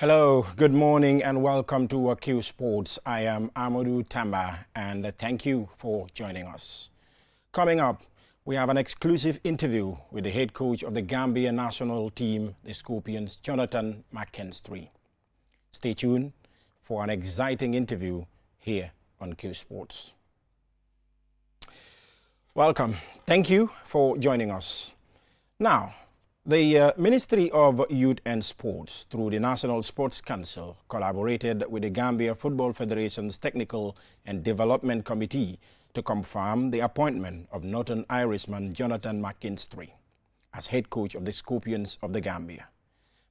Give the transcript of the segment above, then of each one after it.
Hello, good morning and welcome to Qsports. I am Amadou Tamba and thank you for joining us. Coming up, we have an exclusive interview with the head coach of the Gambia national team, the Scorpions, Jonathan McKinstry. Stay tuned for an exciting interview here on Qsports. Welcome. Thank you for joining us. Now, the Ministry of Youth and Sports, through the National Sports Council, collaborated with the Gambia Football Federation's Technical and Development Committee to confirm the appointment of Northern Irishman Jonathan McKinstry as head coach of the Scorpions of the Gambia.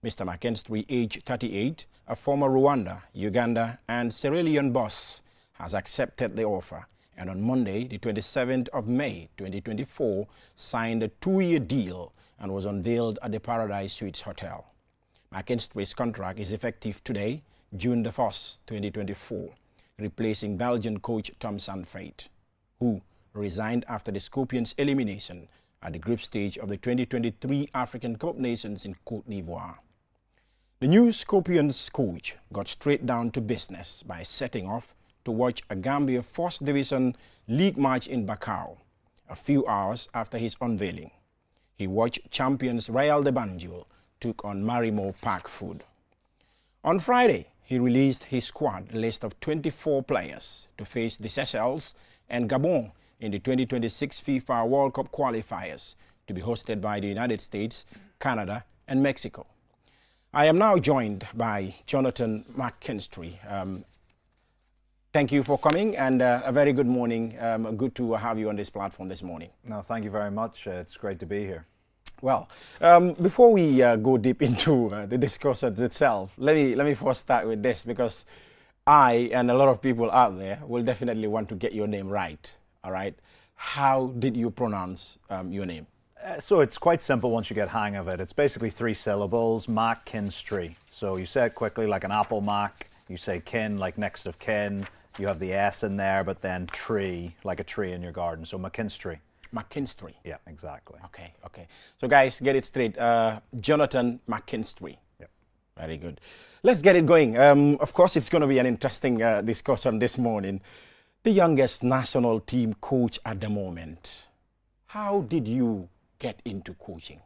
Mr. McKinstry, age 38, a former Rwanda, Uganda, and Sierra Leone boss, has accepted the offer and on Monday, the 27th of May 2024, signed a 2-year deal and was unveiled at the Paradise Suites Hotel. McKinstry's contract is effective today, June the 1st, 2024, replacing Belgian coach Tom Sanfrait, who resigned after the Scorpions' elimination at the group stage of the 2023 African Cup Nations in Côte d'Ivoire. The new Scorpions coach got straight down to business by setting off to watch a Gambia First Division League match in Bakau a few hours after his unveiling. He watched champions Real de Banjul took on Marimo Park Food. On Friday, he released his squad list of 24 players to face the Seychelles and Gabon in the 2026 FIFA World Cup qualifiers to be hosted by the United States, Canada, and Mexico. I am now joined by Jonathan McKinstry. Thank you for coming and a very good morning. Good to have you on this platform this morning. No, thank you very much. It's great to be here. Well, before we go deep into the discussion itself, let me first start with this because I and a lot of people out there will definitely want to get your name right. All right. How did you pronounce your name? So it's quite simple once you get hang of it. It's basically 3 syllables, McKinstry. So you say it quickly like an apple mac. You say kin like next of kin. You have the S in there, but then tree, like a tree in your garden. So McKinstry. McKinstry. Yeah, exactly. Okay. So guys, get it straight. Jonathan McKinstry. Yep. Very good. Let's get it going. Of course, it's going to be an interesting discussion this morning. The youngest national team coach at the moment. How did you get into coaching?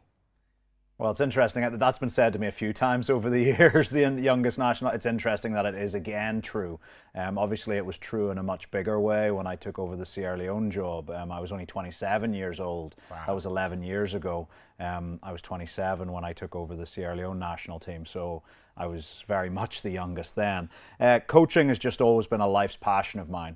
Well, it's interesting. That's been said to me a few times over the years, the youngest national. It's interesting that it is again true. Obviously, it was true in a much bigger way when I took over the Sierra Leone job. I was only 27 years old. Wow. That was 11 years ago. I was 27 when I took over the Sierra Leone national team. So I was very much the youngest then. Coaching has just always been a life's passion of mine.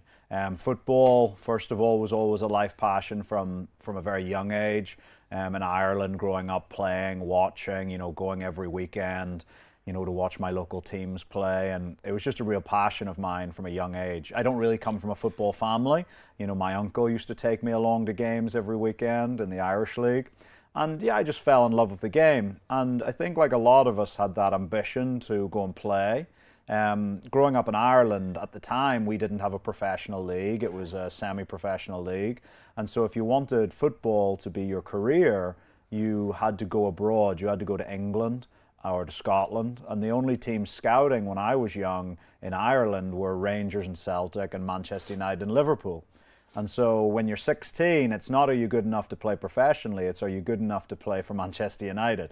Football, first of all, was always a life passion from a very young age. In Ireland, growing up, playing, watching, going every weekend, to watch my local teams play. And it was just a real passion of mine from a young age. I don't really come from a football family. My uncle used to take me along to games every weekend in the Irish League. And yeah, I just fell in love with the game. And I think like a lot of us had that ambition to go and play. Growing up in Ireland at the time, we didn't have a professional league. It was a semi-professional league. And so if you wanted football to be your career, you had to go abroad. You had to go to England or to Scotland. And the only teams scouting when I was young in Ireland were Rangers and Celtic and Manchester United and Liverpool. And so when you're 16, it's not are you good enough to play professionally, it's are you good enough to play for Manchester United.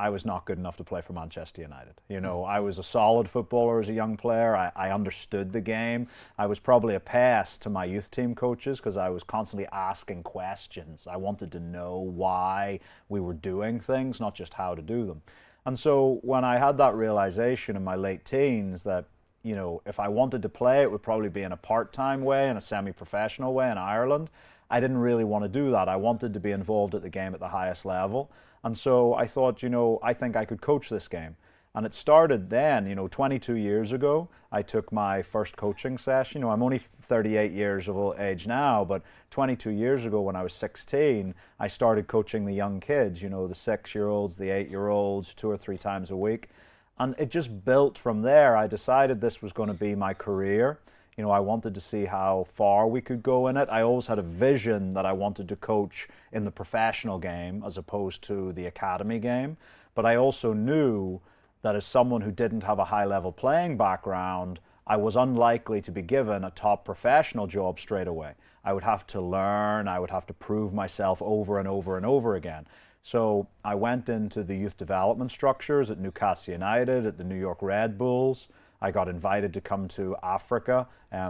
I was not good enough to play for Manchester United. I was a solid footballer as a young player. I understood the game. I was probably a pest to my youth team coaches because I was constantly asking questions. I wanted to know why we were doing things, not just how to do them. And so when I had that realization in my late teens that, if I wanted to play, it would probably be in a part-time way, in a semi-professional way in Ireland. I didn't really want to do that. I wanted to be involved at the game at the highest level. And so I thought, I think I could coach this game. And it started then, 22 years ago, I took my first coaching session. I'm only 38 years of age now, but 22 years ago when I was 16, I started coaching the young kids, the 6-year-olds, the 8-year-olds, 2 or 3 times a week. And it just built from there. I decided this was going to be my career. I wanted to see how far we could go in it. I always had a vision that I wanted to coach in the professional game as opposed to the academy game. But I also knew that as someone who didn't have a high-level playing background, I was unlikely to be given a top professional job straight away. I would have to learn, I would have to prove myself over and over and over again. So I went into the youth development structures at Newcastle United, at the New York Red Bulls. I got invited to come to Africa,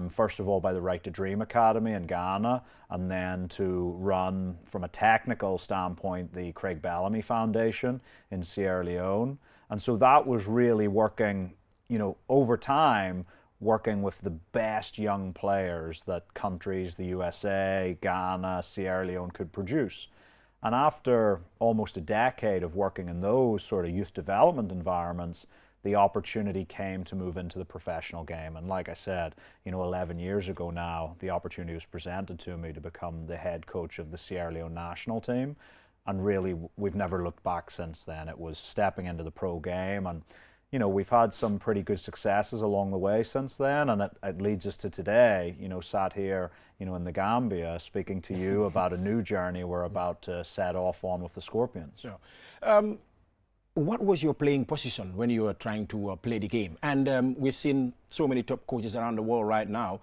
first of all by the Right to Dream Academy in Ghana, and then to run, from a technical standpoint, the Craig Bellamy Foundation in Sierra Leone. And so that was really working, over time, working with the best young players that countries, the USA, Ghana, Sierra Leone could produce. And after almost a decade of working in those sort of youth development environments, the opportunity came to move into the professional game. And like I said, 11 years ago now, the opportunity was presented to me to become the head coach of the Sierra Leone national team. And really, we've never looked back since then. It was stepping into the pro game, and we've had some pretty good successes along the way since then, and it leads us to today, sat here, in the Gambia, speaking to you about a new journey we're about to set off on with the Scorpions. Sure. What was your playing position when you were trying to play the game? And we've seen so many top coaches around the world right now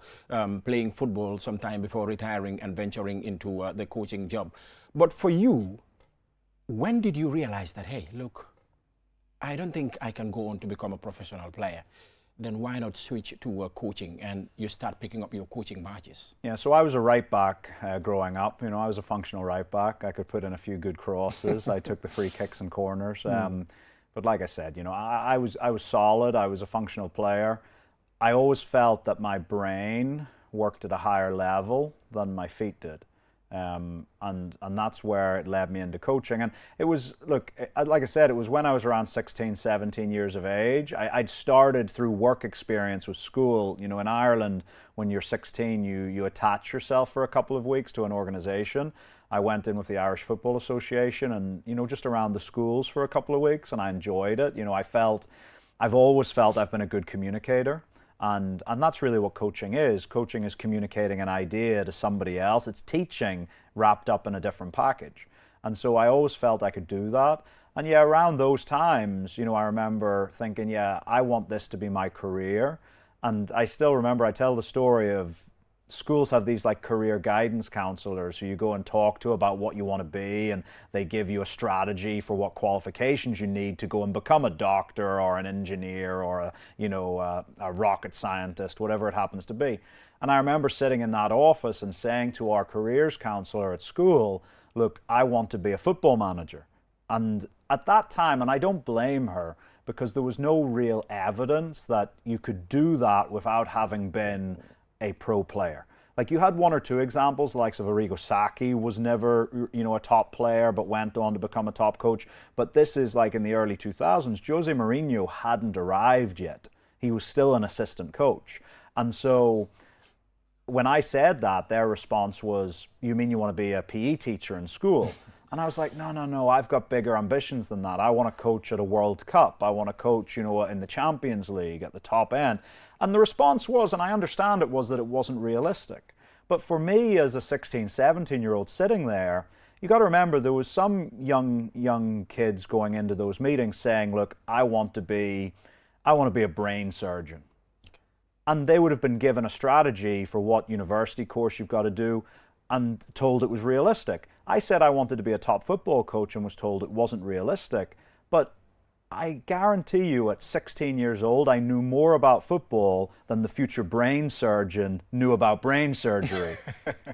playing football sometime before retiring and venturing into the coaching job. But for you, when did you realize that, hey, look, I don't think I can go on to become a professional player? Then why not switch to coaching, and you start picking up your coaching matches? Yeah, so I was a right back growing up. I was a functional right back. I could put in a few good crosses. I took the free kicks and corners. But like I said, I was solid. I was a functional player. I always felt that my brain worked at a higher level than my feet did. And that's where it led me into coaching. And it was, look, like I said, it was when I was around 16, 17 years of age. I'd started through work experience with school. In Ireland, when you're 16, you attach yourself for a couple of weeks to an organization. I went in with the Irish Football Association and, just around the schools for a couple of weeks, and I enjoyed it. I've always felt I've been a good communicator. And that's really what coaching is. Coaching is communicating an idea to somebody else. It's teaching wrapped up in a different package. And so I always felt I could do that. And yeah, around those times, I remember thinking, yeah, I want this to be my career. And I still remember, I tell the story of schools have these like career guidance counselors who you go and talk to about what you want to be, and they give you a strategy for what qualifications you need to go and become a doctor or an engineer or a rocket scientist, whatever it happens to be. And I remember sitting in that office and saying to our careers counselor at school, look, I want to be a football manager. And at that time, and I don't blame her, because there was no real evidence that you could do that without having been a pro player. Like, you had one or two examples, like of Arrigo Sacchi was never, a top player, but went on to become a top coach. But this is like in the early 2000s, Jose Mourinho hadn't arrived yet. He was still an assistant coach. And so when I said that, their response was, you mean you want to be a PE teacher in school? And I was like, no, I've got bigger ambitions than that. I want to coach at a World Cup. I want to coach, in the Champions League at the top end. And the response was, and I understand it was, that it wasn't realistic. But for me as a 16, 17-year-old sitting there, you got to remember there was some young kids going into those meetings saying, look, I want to be a brain surgeon. And they would have been given a strategy for what university course you've got to do and told it was realistic. I said I wanted to be a top football coach and was told it wasn't realistic. But I guarantee you at 16 years old, I knew more about football than the future brain surgeon knew about brain surgery.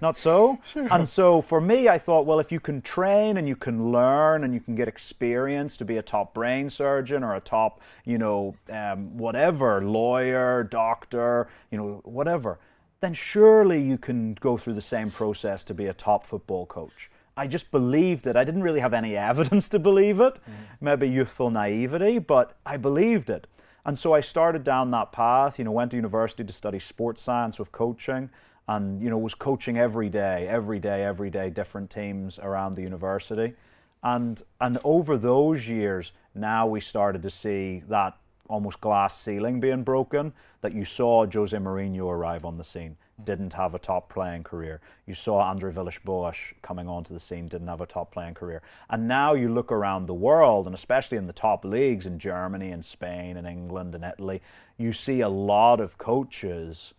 Not so? Sure. And so for me, I thought, well, if you can train and you can learn and you can get experience to be a top brain surgeon or a top, whatever, lawyer, doctor, whatever, then surely you can go through the same process to be a top football coach. I just believed it. I didn't really have any evidence to believe it, maybe youthful naivety, but I believed it. And so I started down that path, went to university to study sports science with coaching, and, was coaching every day, different teams around the university. And over those years, now we started to see that almost glass ceiling being broken, that you saw Jose Mourinho arrive on the scene. didn't have a top playing career. You saw Andre Villas-Boas coming onto the scene, didn't have a top playing career. And now you look around the world, and especially in the top leagues in Germany and Spain and England and Italy, you see a lot of coaches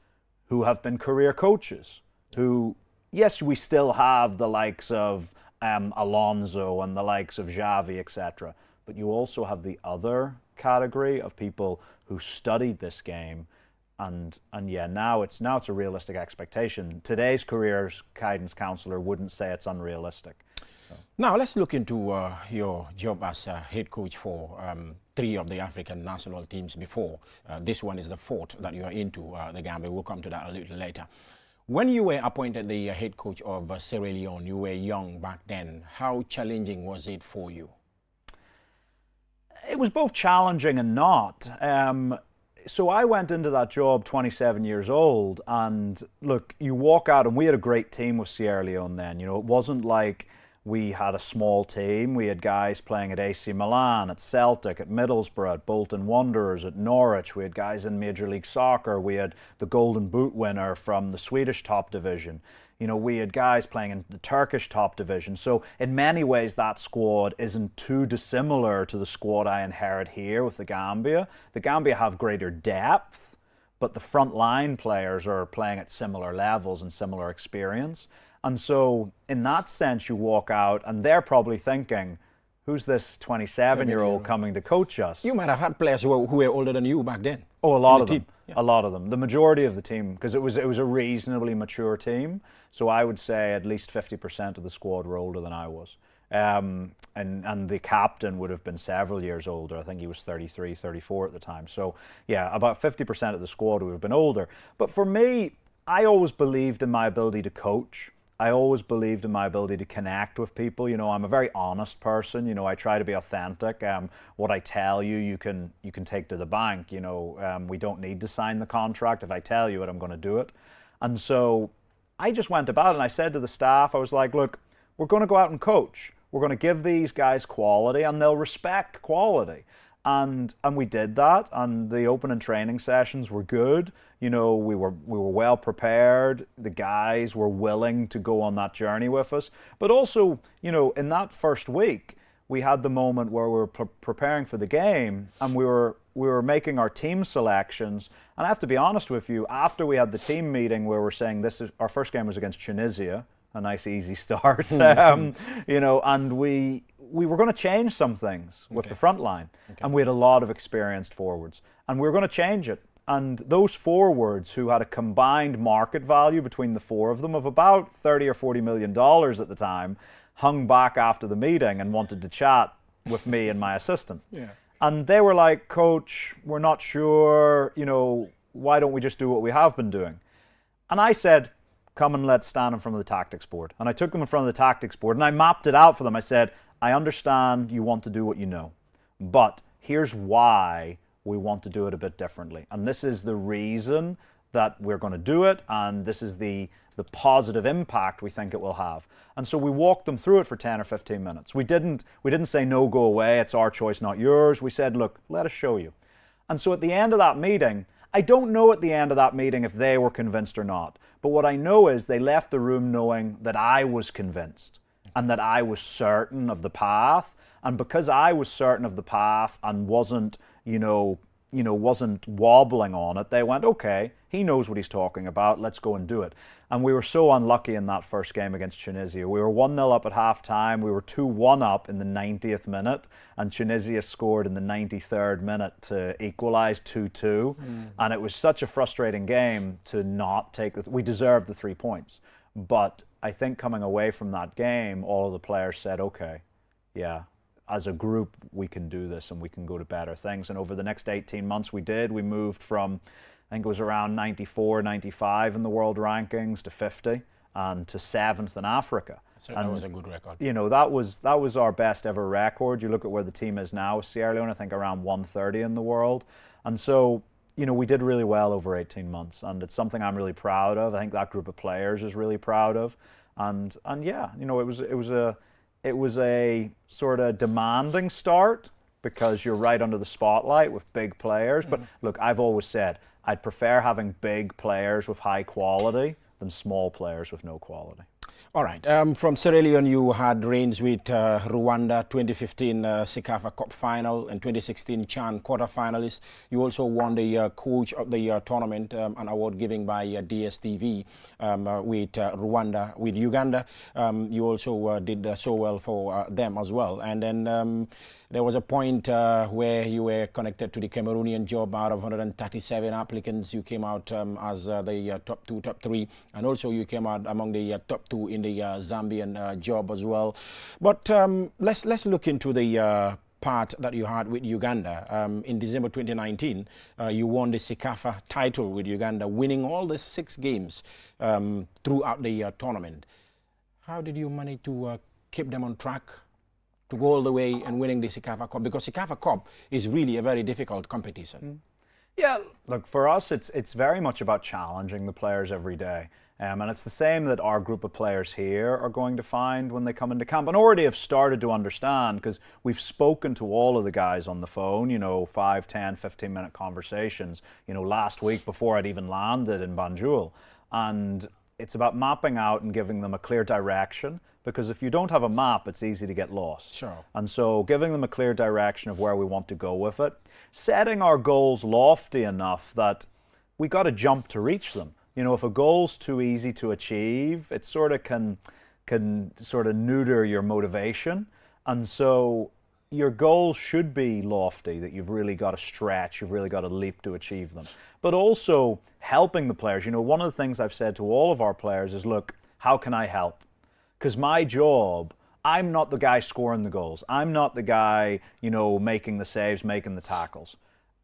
who have been career coaches, who, yes, we still have the likes of Alonso and the likes of Xavi, etc. But you also have the other category of people who studied this game, and yeah, now it's a realistic expectation. Today's careers guidance counselor wouldn't say it's unrealistic. So. Now let's look into your job as a head coach for 3 of the African national teams before. This one is the 4th that you are into, the Gambia. We'll come to that a little later. When you were appointed the head coach of Sierra Leone, you were young back then. How challenging was it for you? It was both challenging and not. So I went into that job 27 years old, and look, you walk out, and we had a great team with Sierra Leone then. You know, it wasn't like we had a small team. We had guys playing at AC Milan, at Celtic, at Middlesbrough, at Bolton Wanderers, at Norwich. We had guys in Major League Soccer. We had the Golden Boot winner from the Swedish top division. You know, we had guys playing in the Turkish top division. So in many ways, that squad isn't too dissimilar to the squad I inherit here with the Gambia. The Gambia have greater depth, but the frontline players are playing at similar levels and similar experience. And so in that sense, you walk out and they're probably thinking, who's this 27-year-old coming to coach us? You might have had players who were older than you back then. Oh, a lot of them. Yeah. A lot of them. The majority of the team, because it was a reasonably mature team. So I would say at least 50% of the squad were older than I was. And the captain would have been several years older. I think he was 33, 34 at the time. So yeah, about 50% of the squad would have been older. But for me, I always believed in my ability to coach. I always believed in my ability to connect with people. You know, I'm a very honest person. You know, I try to be authentic. What I tell you, you can take to the bank. You know, we don't need to sign the contract. If I tell you it, I'm going to do it. And so I just went about it, and I said to the staff, I was like, look, we're going to go out and coach. We're going to give these guys quality, and they'll respect quality. And we did that, and the opening training sessions were good. You know, we were well prepared. The guys were willing to go on that journey with us. But also, you know, in that first week, we had the moment where we were preparing for the game, and we were making our team selections. And I have to be honest with you, after we had the team meeting where we're saying our first game was against Tunisia, a nice easy start, you know, and we were going to change some things with the front line. And we had a lot of experienced forwards, and we were going to change it. And those forwards, who had a combined market value between the 4 of them of about $30 or $40 million at the time, hung back after the meeting and wanted to chat with me and my assistant. Yeah. And they were like, Coach, we're not sure, you know, why don't we just do what we have been doing? And I said, come and let's stand in front of the tactics board. And I took them in front of the tactics board, and I mapped it out for them. I said, I understand you want to do what you know, but here's why we want to do it a bit differently. And this is the reason that we're going to do it, and this is the positive impact we think it will have. And so we walked them through it for 10 or 15 minutes. We didn't say, no, go away, it's our choice, not yours. We said, look, let us show you. And so at the end of that meeting, I don't know at the end of that meeting if they were convinced or not, but what I know is they left the room knowing that I was convinced and that I was certain of the path. And because I was certain of the path and wasn't wobbling on it, they went, okay, he knows what he's talking about, let's go and do it. And we were so unlucky in that first game against Tunisia. We were 1-0 up at half-time, we were 2-1 up in the 90th minute, and Tunisia scored in the 93rd minute to equalise 2-2. And it was such a frustrating game to not take we deserved the 3 points. But I think coming away from that game, all of the players said, okay, yeah, as a group, we can do this and we can go to better things. And over the next 18 months, we did. We moved from, I think it was around 94, 95 in the world rankings to 50 and to 7th in Africa. So that was a good record. You know, that was our best ever record. You look at where the team is now, Sierra Leone, I think around 130 in the world. And so, you know, we did really well over 18 months, and it's something I'm really proud of. I think that group of players is really proud of. And yeah, you know, it was a sort of demanding start because you're right under the spotlight with big players. But look, I've always said I'd prefer having big players with high quality than small players with no quality. All right. From Sierra Leone, you had reigns with Rwanda, 2015 CECAFA Cup final, and 2016 CHAN quarterfinalist. You also won the Coach of the Year tournament, an award given by DSTV with Rwanda. With Uganda, you also did so well for them as well. And then there was a point where you were connected to the Cameroonian job. Out of 137 applicants, you came out as the top 2, top 3, and also you came out among the top 2 in the Zambian job as well. But let's look into the part that you had with Uganda. In December 2019, you won the CECAFA title with Uganda, winning all the 6 games throughout the tournament. How did you manage to keep them on track to go all the way and winning the CECAFA Cup? Because CECAFA Cup is really a very difficult competition. Yeah, look, for us, it's very much about challenging the players every day. And it's the same that our group of players here are going to find when they come into camp, and already have started to understand, because we've spoken to all of the guys on the phone, 5, 10, 15-minute conversations, last week before I'd even landed in Banjul. And it's about mapping out and giving them a clear direction, because if you don't have a map, it's easy to get lost. Sure. And so giving them a clear direction of where we want to go with it, setting our goals lofty enough that we got to jump to reach them. If a goal's too easy to achieve, it sort of can sort of neuter your motivation. And so your goals should be lofty, that you've really got to stretch, you've really got to leap to achieve them. But also helping the players. One of the things I've said to all of our players is, look, how can I help? Because my job, I'm not the guy scoring the goals. I'm not the guy, making the saves, making the tackles.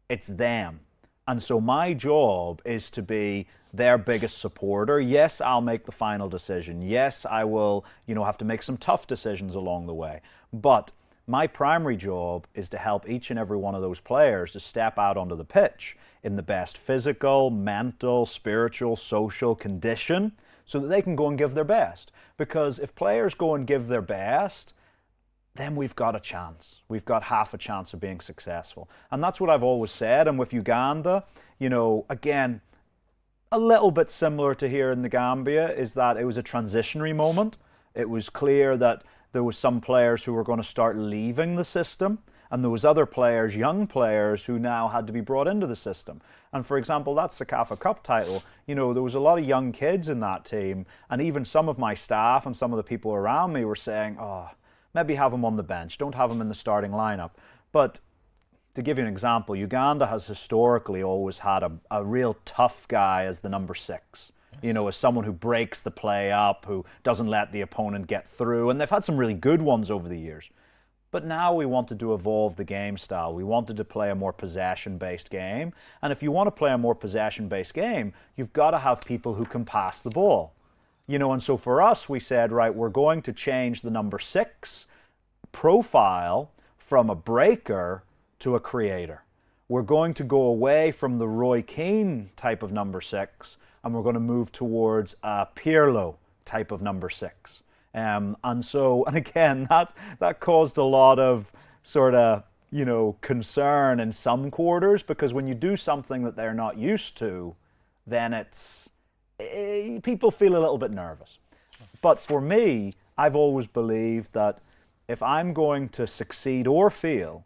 It's them. And so my job is to be their biggest supporter. Yes, I'll make the final decision. Yes, I will, have to make some tough decisions along the way. But my primary job is to help each and every one of those players to step out onto the pitch in the best physical, mental, spiritual, social condition, so that they can go and give their best. Because if players go and give their best, then we've got a chance. We've got half a chance of being successful. And that's what I've always said. And with Uganda, again, a little bit similar to here in the Gambia, is that it was a transitionary moment. It was clear that there was some players who were going to start leaving the system, and there was other players, young players, who now had to be brought into the system. And for example, that CECAFA Cup title, there was a lot of young kids in that team, and even some of my staff and some of the people around me were saying, maybe have him on the bench, don't have him in the starting lineup. But to give you an example, Uganda has historically always had a real tough guy as the number 6. As someone who breaks the play up, who doesn't let the opponent get through. And they've had some really good ones over the years. But now we wanted to evolve the game style. We wanted to play a more possession-based game. And if you want to play a more possession-based game, you've got to have people who can pass the ball. And so for us, we said, right, we're going to change the number 6 profile from a breaker to a creator. We're going to go away from the Roy Keane type of number 6, and we're going to move towards a Pirlo type of number 6. And again, that caused a lot of sort of, concern in some quarters, because when you do something that they're not used to, then people feel a little bit nervous. But for me, I've always believed that if I'm going to succeed or fail,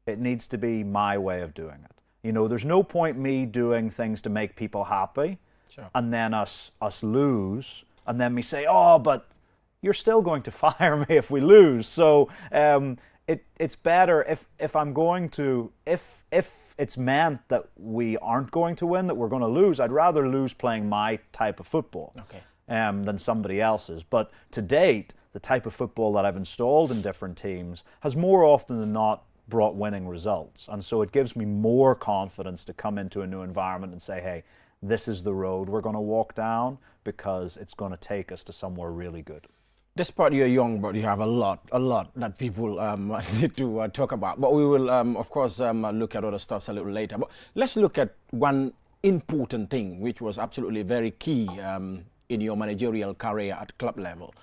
it needs to be my way of doing it. There's no point me doing things to make people happy, sure, and then us lose, and then me say, but you're still going to fire me if we lose. So it's better if I'm going to, if it's meant that we aren't going to win, that we're going to lose, I'd rather lose playing my type of football, okay, than somebody else's. But to date, the type of football that I've installed in different teams has more often than not brought winning results. And so it gives me more confidence to come into a new environment and say, hey, this is the road we're going to walk down, because it's going to take us to somewhere really good. Despite you're young, but you have a lot that people need to talk about. But we will, of course, look at other stuff a little later. But let's look at one important thing, which was absolutely very key in your managerial career at club level.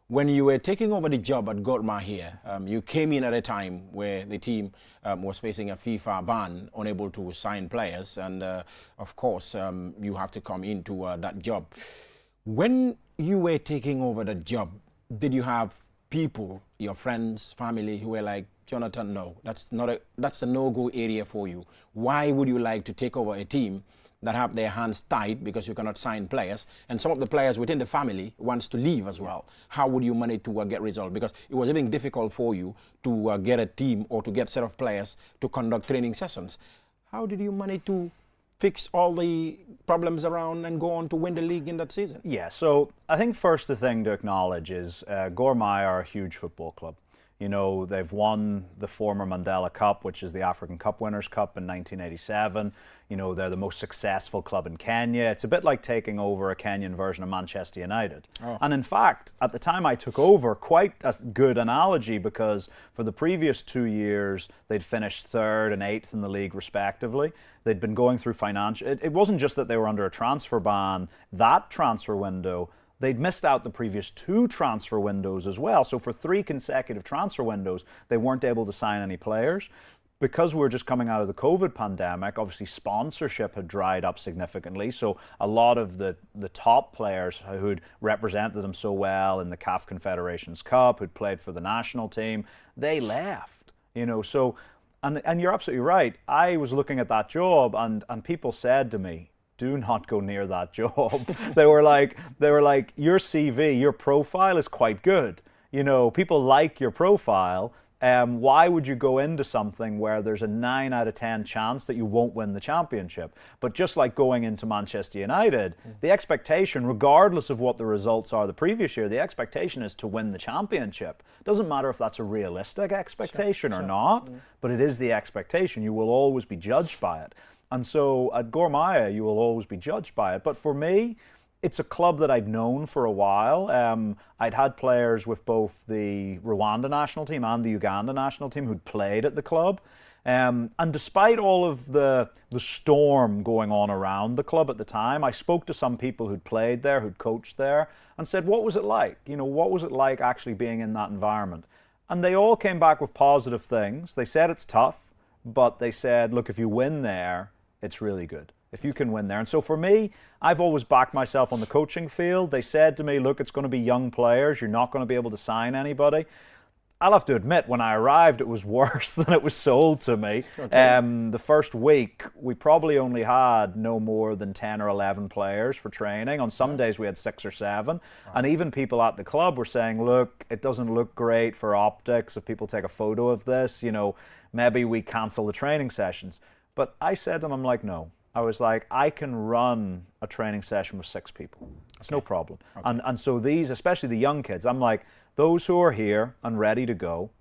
when you were taking over the job at Gor Mahia, you came in at a time where the team was facing a FIFA ban, unable to sign players, and of course, you have to come into that job. When you were taking over the job, did you have people, your friends, family, who were like, Jonathan, no, that's a no-go area for you. Why would you like to take over a team that have their hands tied because you cannot sign players, and some of the players within the family wants to leave as well? How would you manage to get results? Because it was even difficult for you to get a team or to get a set of players to conduct training sessions. How did you manage to fix all the problems around and go on to win the league in that season? Yeah, so I think first the thing to acknowledge is Gor Mahia are a huge football club. You know, they've won the former Mandela Cup, which is the African Cup Winners' Cup in 1987. You know, they're the most successful club in Kenya. It's a bit like taking over a Kenyan version of Manchester United. Oh. And in fact, at the time I took over, quite a good analogy, because for the previous 2 years, they'd finished 3rd and 8th in the league respectively. They'd been going through financial... It wasn't just that they were under a transfer ban, that transfer window. They'd missed out the previous 2 transfer windows as well. So for 3 consecutive transfer windows, they weren't able to sign any players. Because we're just coming out of the COVID pandemic, obviously sponsorship had dried up significantly. So a lot of the top players who'd represented them so well in the CAF Confederations Cup, who'd played for the national team, they left. You know, so, and you're absolutely right. I was looking at that job, and people said to me, do not go near that job. They were like, your CV, your profile is quite good. You know, people like your profile. Why would you go into something where there's a 9 out of 10 chance that you won't win the championship? But just like going into Manchester United, the expectation, regardless of what the results are the previous year, the expectation is to win the championship. Doesn't matter if that's a realistic expectation or not, but it is the expectation. You will always be judged by it. And so at Gor Mahia, you will always be judged by it. But for me, it's a club that I'd known for a while. I'd had players with both the Rwanda national team and the Uganda national team who'd played at the club. And despite all of the storm going on around the club at the time, I spoke to some people who'd played there, who'd coached there, and said, what was it like? You know, what was it like actually being in that environment? And they all came back with positive things. They said it's tough, but they said, look, if you win there, it's really good. If you can win there. And so for me, I've always backed myself on the coaching field. They said to me, look, it's going to be young players. You're not going to be able to sign anybody. I'll have to admit, when I arrived, it was worse than it was sold to me. Okay. The first week, we probably only had no more than 10 or 11 players for training. On some days, we had 6 or 7. Wow. And even people at the club were saying, look, it doesn't look great for optics. If people take a photo of this, you know, maybe we cancel the training sessions. But I said to them, I'm like, no. I was like, I can run a training session with 6 people. It's no problem. Okay. And so these, especially the young kids, I'm like, those who are here and ready to go,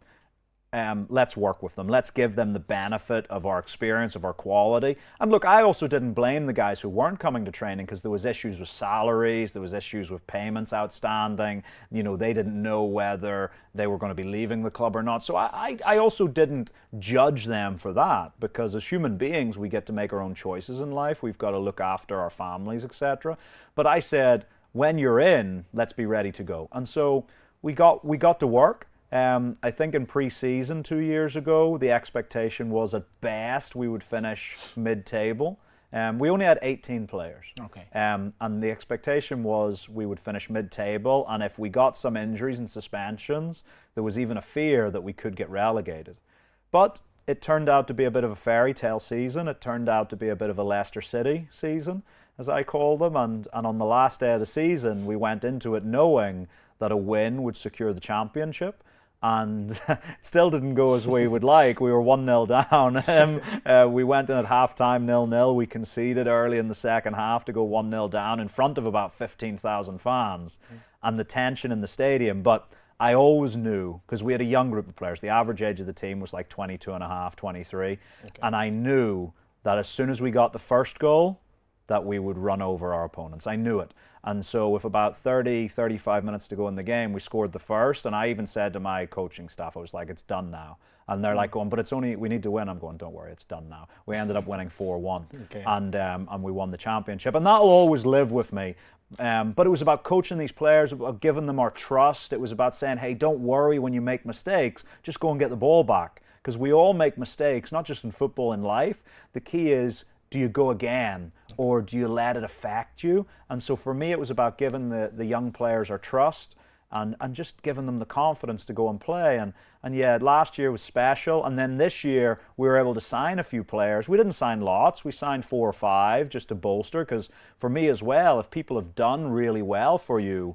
let's work with them. Let's give them the benefit of our experience, of our quality. And look, I also didn't blame the guys who weren't coming to training, because there was issues with salaries, there was issues with payments outstanding. You know, they didn't know whether they were going to be leaving the club or not. So I also didn't judge them for that, because as human beings, we get to make our own choices in life. We've got to look after our families, etc. But I said, when you're in, let's be ready to go. And so we got to work. I think in pre-season 2 years ago, the expectation was at best we would finish mid-table. We only had 18 players. Okay. And the expectation was we would finish mid-table, and if we got some injuries and suspensions, there was even a fear that we could get relegated. But it turned out to be a bit of a fairy tale season. It turned out to be a bit of a Leicester City season, as I call them. And on the last day of the season, we went into it knowing that a win would secure the championship. And it still didn't go as we would like. We were 1-0 down. We went in at half-time 0-0. We conceded early in the second half to go 1-0 down in front of about 15,000 fans. And the tension in the stadium. But I always knew, because we had a young group of players, the average age of the team was like 22 and a half, 23. Okay. And I knew that as soon as we got the first goal, that we would run over our opponents. I knew it. And so with about 30, 35 minutes to go in the game, we scored the first. And I even said to my coaching staff, I was like, it's done now. And they're like going, but it's only, we need to win. I'm going, don't worry, it's done now. We ended up winning 4-1. Okay. And we won the championship. And that'll always live with me. But it was about coaching these players, about giving them our trust. It was about saying, hey, don't worry when you make mistakes. Just go and get the ball back. Because we all make mistakes, not just in football, in life. The key is, do you go again? Or do you let it affect you? And so for me, it was about giving the young players our trust and just giving them the confidence to go and play. And yeah, last year was special. And then this year, we were able to sign a few players. We didn't sign lots. We signed 4 or 5 just to bolster. Because for me as well, if people have done really well for you,